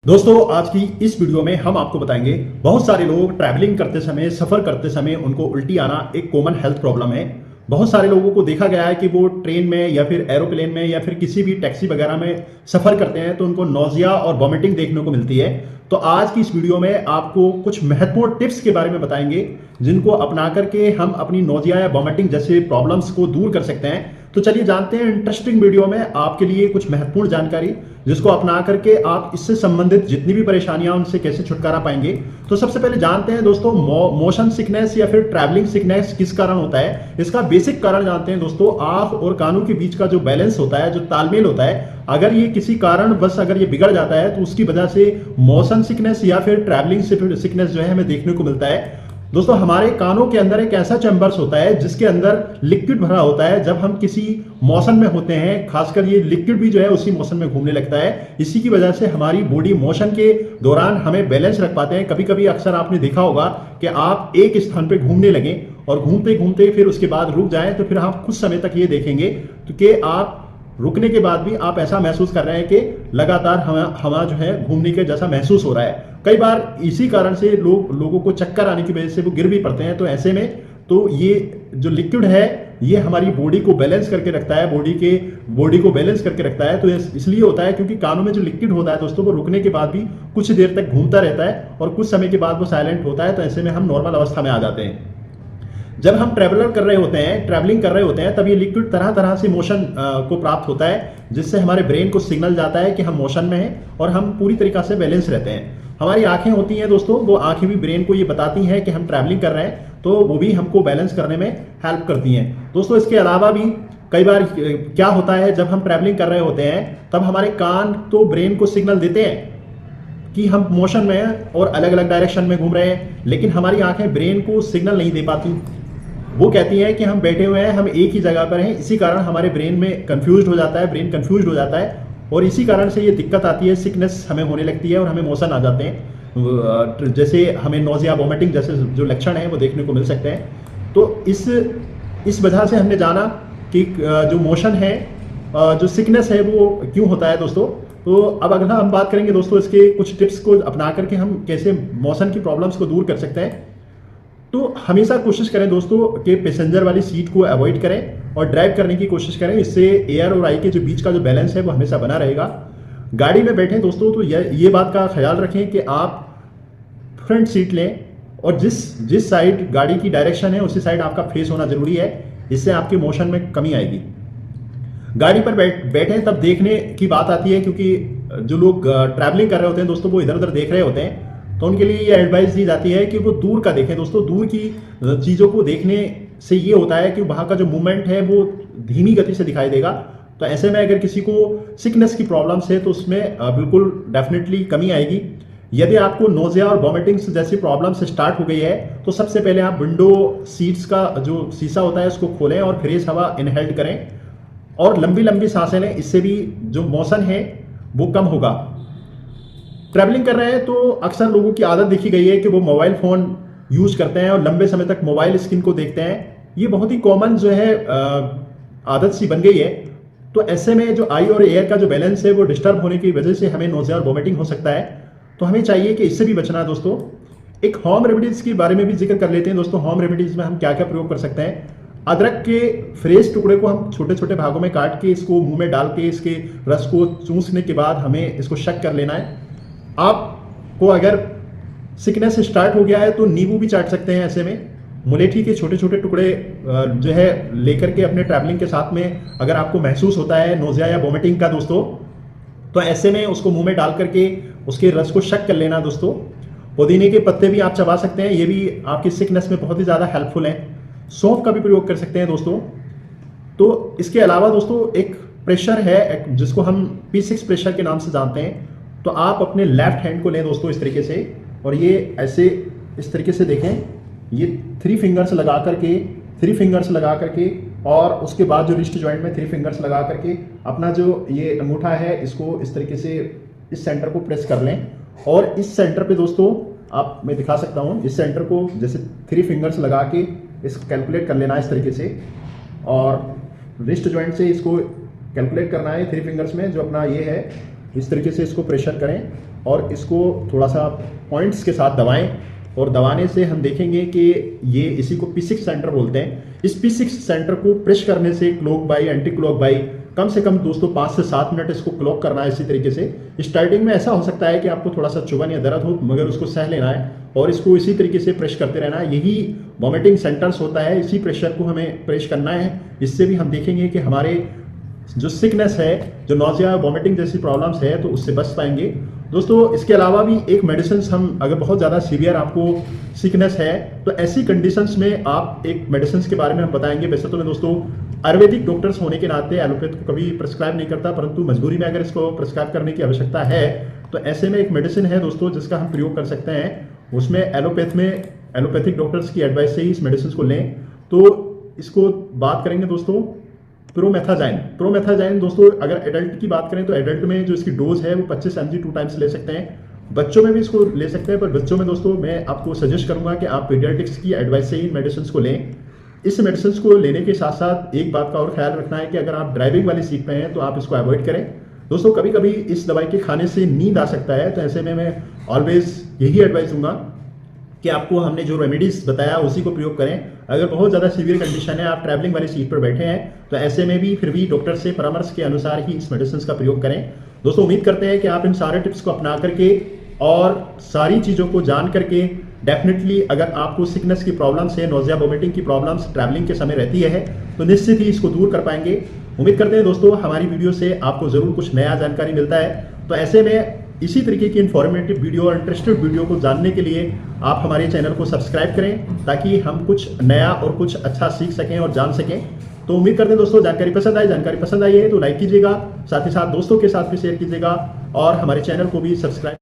दोस्तों आज की इस वीडियो में हम आपको बताएंगे बहुत सारे लोग ट्रैवलिंग करते समय सफ़र करते समय उनको उल्टी आना एक कॉमन हेल्थ प्रॉब्लम है। बहुत सारे लोगों को देखा गया है कि वो ट्रेन में या फिर एरोप्लेन में या फिर किसी भी टैक्सी वगैरह में सफ़र करते हैं तो उनको नौजिया और वॉमिटिंग देखने को मिलती है। तो आज की इस वीडियो में आपको कुछ महत्वपूर्ण टिप्स के बारे में बताएंगे जिनको अपना करके हम अपनी नौजिया या वॉमिटिंग जैसे प्रॉब्लम्स को दूर कर सकते हैं। तो चलिए जानते हैं इंटरेस्टिंग वीडियो में आपके लिए कुछ महत्वपूर्ण जानकारी जिसको अपना करके आप इससे संबंधित जितनी भी परेशानियां उनसे कैसे छुटकारा पाएंगे। तो सबसे पहले जानते हैं दोस्तों मोशन सिकनेस या फिर ट्रैवलिंग सिकनेस किस कारण होता है। इसका बेसिक कारण जानते हैं दोस्तों, आंख और कानों के बीच का जो बैलेंस होता है, जो तालमेल होता है, अगर ये किसी कारण बस अगर ये बिगड़ जाता है तो उसकी वजह से मोशन सिकनेस या फिर ट्रैवलिंग सिकनेस जो है हमें देखने को मिलता है। दोस्तों हमारे कानों के अंदर एक ऐसा चैम्बर्स होता है जिसके अंदर लिक्विड भरा होता है। जब हम किसी मौसम में होते हैं खासकर ये लिक्विड भी जो है उसी मौसम में घूमने लगता है। इसी की वजह से हमारी बॉडी मोशन के दौरान हमें बैलेंस रख पाते हैं। कभी कभी अक्सर आपने देखा होगा कि आप एक स्थान पे घूमने लगे और घूमते घूमते फिर उसके बाद रुक जाएं तो फिर आप कुछ समय तक ये देखेंगे तो कि आप रुकने के बाद भी आप ऐसा महसूस कर रहे हैं कि लगातार हवा जो है घूमने के जैसा महसूस हो रहा है। कई बार इसी कारण से लोगों को चक्कर आने की वजह से वो गिर भी पड़ते हैं। तो ऐसे में तो ये जो लिक्विड है ये हमारी बॉडी को बैलेंस करके रखता है, बॉडी को बैलेंस करके रखता है। तो इसलिए होता है क्योंकि कानों में जो लिक्विड होता है दोस्तों वो रुकने के बाद भी कुछ देर तक घूमता रहता है और कुछ समय के बाद वो साइलेंट होता है। तो ऐसे में हम नॉर्मल अवस्था में आ जाते हैं। जब हम ट्रैवलिंग कर रहे होते हैं तब ये लिक्विड तरह तरह से मोशन को प्राप्त होता है जिससे हमारे ब्रेन को सिग्नल जाता है कि हम मोशन में हैं और हम पूरी तरीके से बैलेंस रहते हैं। हमारी आंखें होती हैं दोस्तों, वो आंखें भी ब्रेन को ये बताती हैं कि हम ट्रैवलिंग कर रहे हैं, तो वो भी हमको बैलेंस करने में हेल्प करती हैं। दोस्तों इसके अलावा भी कई बार क्या होता है, जब हम ट्रैवलिंग कर रहे होते हैं तब हमारे कान तो ब्रेन को सिग्नल देते हैं कि हम मोशन में हैं और अलग अलग डायरेक्शन में घूम रहे हैं, लेकिन हमारी आंखें ब्रेन को सिग्नल नहीं दे पाती। वो कहती है कि हम बैठे हुए हैं, हम एक ही जगह पर हैं। इसी कारण हमारे ब्रेन में कंफ्यूज हो जाता है, ब्रेन कंफ्यूज हो जाता है और इसी कारण से ये दिक्कत आती है, सिकनेस हमें होने लगती है और हमें मोशन आ जाते हैं। जैसे हमें नोजिया वोमिटिंग जैसे जो लक्षण हैं वो देखने को मिल सकते हैं। तो इस वजह से हमने जाना कि जो मोशन है, जो सिकनेस है वो क्यों होता है दोस्तों। तो अब अगला हम बात करेंगे दोस्तों इसके कुछ टिप्स को अपना करके हम कैसे मोशन की प्रॉब्लम्स को दूर कर सकते हैं। तो हमेशा कोशिश करें दोस्तों कि पैसेंजर वाली सीट को अवॉइड करें और ड्राइव करने की कोशिश करें। इससे एयर और आई के जो बीच का जो बैलेंस है वो हमेशा बना रहेगा। गाड़ी में बैठें दोस्तों तो ये बात का ख्याल रखें कि आप फ्रंट सीट लें और जिस साइड गाड़ी की डायरेक्शन है उसी साइड आपका फेस होना जरूरी है। इससे आपके मोशन में कमी आएगी। गाड़ी पर बैठें तब देखने की बात आती है क्योंकि जो लोग ट्रैवलिंग कर रहे होते हैं दोस्तों वो इधर उधर देख रहे होते हैं, तो उनके लिए ये एडवाइस दी जाती है कि वो दूर का देखें दोस्तों। दूर की चीज़ों को देखने से ये होता है कि वहाँ का जो मूवमेंट है वो धीमी गति से दिखाई देगा। तो ऐसे में अगर किसी को सिकनेस की प्रॉब्लम्स है तो उसमें बिल्कुल डेफिनेटली कमी आएगी। यदि आपको नोजिया और वॉमिटिंग्स जैसी प्रॉब्लम्स स्टार्ट हो गई है तो सबसे पहले आप विंडो सीट्स का जो शीशा होता है उसको खोलें और फ्रेश हवा इनहेल करें और लंबी लंबी सांसें लें। इससे भी जो मोशन है वो कम होगा। ट्रैवलिंग कर रहे हैं तो अक्सर लोगों की आदत देखी गई है कि वो मोबाइल फ़ोन यूज़ करते हैं और लंबे समय तक मोबाइल स्क्रीन को देखते हैं। ये बहुत ही कॉमन जो है आदत सी बन गई है। तो ऐसे में जो आई और एयर का जो बैलेंस है वो डिस्टर्ब होने की वजह से हमें नोजिया और वोमिटिंग हो सकता है। तो हमें चाहिए कि इससे भी बचना है दोस्तों। एक होम रेमेडीज़ के बारे में भी जिक्र कर लेते हैं दोस्तों। होम रेमेडीज़ में हम क्या क्या प्रयोग कर सकते हैं। अदरक के फ्रेश टुकड़े को हम छोटे छोटे भागों में काट के इसको मुंह में डाल के इसके रस को चूसने के बाद हमें इसको शक कर लेना है। आपको अगर सिकनेस स्टार्ट हो गया है तो नींबू भी चाट सकते हैं। ऐसे में मुलेठी के छोटे छोटे टुकड़े जो है लेकर के अपने ट्रैवलिंग के साथ में अगर आपको महसूस होता है नोजिया या वोमिटिंग का दोस्तों, तो ऐसे में उसको मुंह में डाल करके उसके रस को शक कर लेना दोस्तों। पुदीने के पत्ते भी आप चबा सकते हैं, ये भी आपकी सिकनेस में बहुत ही ज़्यादा हेल्पफुल हैं। सौंफ का भी प्रयोग कर सकते हैं दोस्तों। तो इसके अलावा दोस्तों एक प्रेशर है जिसको हम P6 प्रेशर के नाम से जानते हैं। तो आप अपने लेफ्ट हैंड को लें दोस्तों इस तरीके से और ये ऐसे इस तरीके से देखें, ये थ्री फिंगर्स लगा करके और उसके बाद जो रिस्ट जॉइंट में 3 फिंगर्स लगा करके अपना जो ये अंगूठा है इसको इस तरीके से इस सेंटर को प्रेस कर लें और इस सेंटर पे दोस्तों आप मैं दिखा सकता हूँ, इस सेंटर को जैसे 3 फिंगर्स लगा के इसको कैलकुलेट कर लेना है इस तरीके से और रिस्ट जॉइंट से इसको कैलकुलेट करना है 3 फिंगर्स में जो अपना ये है इस तरीके से इसको प्रेशर करें और इसको थोड़ा सा पॉइंट्स के साथ दबाएं और दबाने से हम देखेंगे कि ये इसी को P6 सेंटर बोलते हैं। इस P6 सेंटर को प्रेस करने से clockwise, anticlockwise कम से कम दोस्तों 5 से 7 मिनट इसको क्लॉक करना है। इसी तरीके से स्टार्टिंग में ऐसा हो सकता है कि आपको थोड़ा सा चुभन या दर्द हो, मगर उसको सह लेना है और इसको इसी तरीके से प्रेस करते रहना है। यही वॉमिटिंग सेंटर्स होता है, इसी प्रेशर को हमें प्रेस करना है। इससे भी हम देखेंगे कि हमारे जो सिकनेस है, जो नोजिया वॉमिटिंग जैसी प्रॉब्लम्स है, तो उससे बच पाएंगे। दोस्तों इसके अलावा भी एक मेडिसिन हम, अगर बहुत ज़्यादा सीवियर आपको सिकनेस है तो ऐसी कंडीशंस में आप एक मेडिसिन के बारे में हम बताएंगे। वैसे तो मैं दोस्तों आयुर्वेदिक डॉक्टर्स होने के नाते एलोपैथ को कभी प्रिस्क्राइब नहीं करता, परंतु मजबूरी में अगर इसको प्रिस्क्राइब करने की आवश्यकता है तो ऐसे में एक मेडिसिन है दोस्तों जिसका हम प्रयोग कर सकते हैं। उसमें एलोपैथिक डॉक्टर्स की एडवाइस से ही इस मेडिसिन को लें। तो इसको बात करेंगे दोस्तों प्रोमेथाजाइन दोस्तों अगर एडल्ट की बात करें तो एडल्ट में जो इसकी डोज है वो 25 mg 2 टाइम्स ले सकते हैं। बच्चों में भी इसको ले सकते हैं, पर बच्चों में दोस्तों मैं आपको सजेस्ट करूंगा कि आप पीडियाट्रिक्स की एडवाइस से ही मेडिसिन को लें। इस मेडिसिन को लेने के साथ साथ एक बात का और ख्याल रखना है कि अगर आप ड्राइविंग वाली सीट पे हैं तो आप इसको अवॉइड करें। दोस्तों कभी कभी इस दवाई के खाने से नींद आ सकता है, तो ऐसे में मैं ऑलवेज यही एडवाइस दूंगा कि आपको हमने जो रेमेडीज बताया उसी को प्रयोग करें। अगर बहुत ज़्यादा सीवियर कंडीशन है, आप ट्रैवलिंग वाली सीट पर बैठे हैं, तो ऐसे में भी फिर भी डॉक्टर से परामर्श के अनुसार ही इस मेडिसिन का प्रयोग करें। दोस्तों उम्मीद करते हैं कि आप इन सारे टिप्स को अपना करके और सारी चीज़ों को जान करके डेफिनेटली अगर आपको सिकनेस की प्रॉब्लम्स है, नोजिया वोमिटिंग की प्रॉब्लम्स ट्रैवलिंग के समय रहती है, तो निश्चित ही इसको दूर कर पाएंगे। उम्मीद करते हैं दोस्तों हमारी वीडियो से आपको ज़रूर कुछ नया जानकारी मिलता है। तो ऐसे में इसी तरीके की इन्फॉर्मेटिव वीडियो और इंटरेस्टेड वीडियो को जानने के लिए आप हमारे चैनल को सब्सक्राइब करें, ताकि हम कुछ नया और कुछ अच्छा सीख सकें और जान सकें। तो उम्मीद करते हैं दोस्तों जानकारी पसंद आई है तो लाइक कीजिएगा, साथ ही साथ दोस्तों के साथ भी शेयर कीजिएगा और हमारे चैनल को भी सब्सक्राइब